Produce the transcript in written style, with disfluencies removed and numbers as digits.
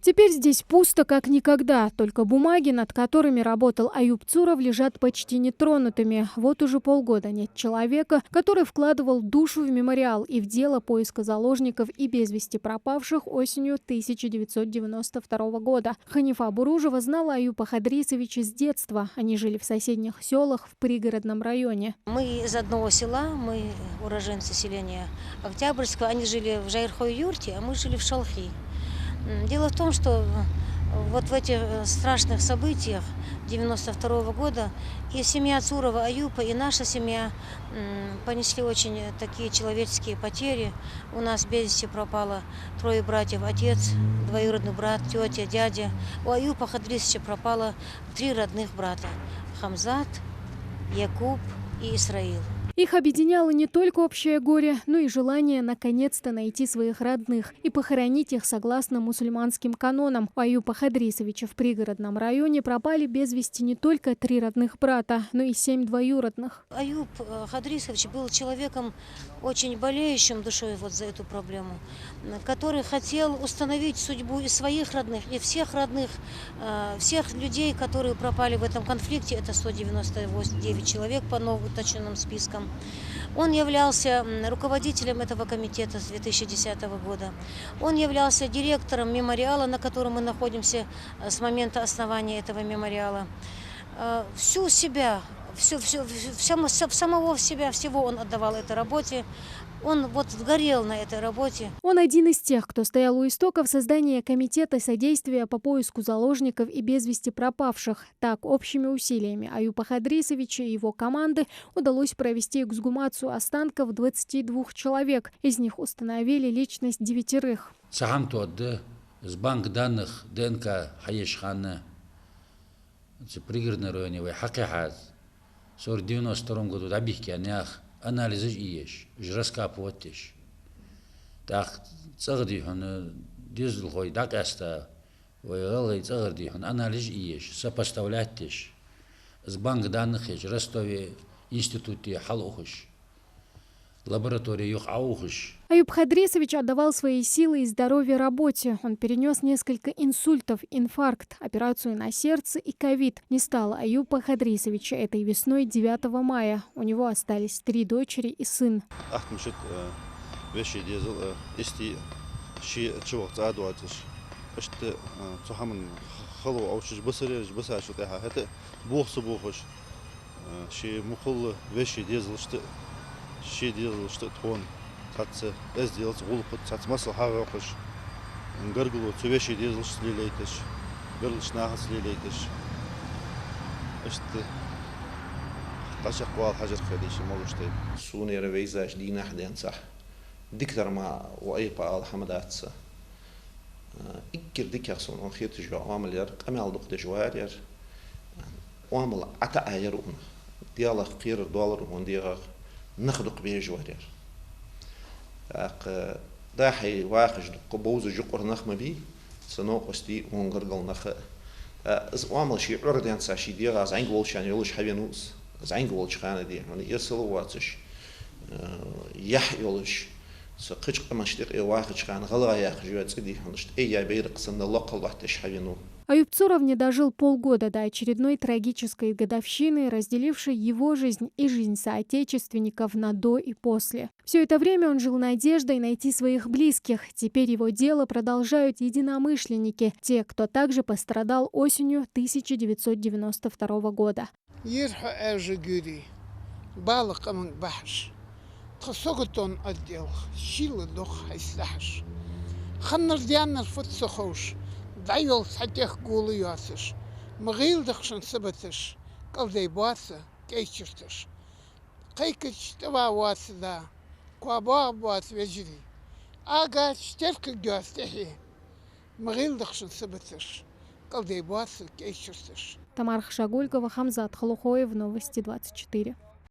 Теперь здесь пусто как никогда, только бумаги, над которыми работал Аюб Цуров, лежат почти нетронутыми. Вот уже полгода нет человека, который вкладывал душу в мемориал и в дело поиска заложников и без вести пропавших осенью 1992 года. Ханифа Буружева знала Аюба Хадрисовича с детства. Они жили в соседних селах в пригородном районе. Мы из одного села, мы уроженцы селения Октябрьского. Они жили в Жайрхой-Юрте, а мы жили в Шалхи. Дело в том, что вот в этих страшных событиях 92 года и семья Цурова Аюпа, и наша семья понесли очень такие человеческие потери. У нас без вести пропало 3 братьев, отец, двоюродный брат, тетя, дядя. У Аюпа Хадрисовича пропало 3 родных брата – Хамзат, Якуб и Исраил. Их объединяло не только общее горе, но и желание наконец-то найти своих родных и похоронить их согласно мусульманским канонам. У Аюба Хадрисовича в пригородном районе пропали без вести не только 3 родных брата, но и 7 двоюродных. Аюб Хадрисович был человеком очень болеющим душой вот за эту проблему, который хотел установить судьбу и своих родных, и всех родных, всех людей, которые пропали в этом конфликте. Это 199 человек по новым уточненным спискам. Он являлся руководителем этого комитета с 2010 года. Он являлся директором мемориала, на котором мы находимся с момента основания этого мемориала. Всю себя, самого себя, всего он отдавал этой работе. Он вот сгорел на этой работе. Он один из тех, кто стоял у истоков создания комитета содействия по поиску заложников и без вести пропавших. Так, общими усилиями Аюба Хадрисовича и его команды удалось провести эксгумацию останков 22 человек. Из них установили личность 9. С банк данных ДНК Хаешхана, пригородный район, в 1992 году добихки анях анализы иеш, раскапывать. Так, цагди он дизель хой дакаста, войгалый цагди он анализ иеш, сопоставлять теш. С банк данных еш, Ростове институте халухуш, лаборатория юх аухуш. Аюб Хадрисович отдавал свои силы и здоровье работе. Он перенес несколько инсультов, инфаркт, операцию на сердце и ковид. Не стало Аюба Хадрисовича этой весной 9 мая. У него остались 3 дочери и сын. Ez diyoruz, olup satması hava koş. Gargulu, tüveşi diyoruz, lileytiş. Garguluş nahas lileytiş. İşte taşak kual hacer kredişim oluştu. Suni revizaj dina hadin sah. Diktar ma وأيقا الحمدات إكر ديك يخصون أخير تجوا عامل ير أمال دق تجوار ير عامل عتا يرون دياله خير دولار ونديا نخدق بيجوار ير داحي واخج قبوز جقر نخمة بي سنوقستي ونقرقل نخ عامل شيء عردان ساشي ديا زين قولشان يلوش حبينوس زين قولش خانة دي يعني يرسلوا واتش يح يلوش سقيش قمشتق واخج خان غلا ياخج يواتسدي هنشت يا بيرق سن اللقل وحتش حبينو. Аюб Цуров не дожил полгода до очередной трагической годовщины, разделившей его жизнь и жизнь соотечественников на до и после. Все это время он жил надеждой найти своих близких. Теперь его дело продолжают единомышленники, те, кто также пострадал осенью 1992 года. دايول حتىخ قولي ياسش مغيل دخشن سبتش قل دي باسه كيشتش قيكش توا واسدا كوابا باس وجري اغا شترك جاستحي مغيل دخشن سبتش قل دي باسه كيشتش. Тамара Хашагулькова, Хамзат Халухоев, Новости 24.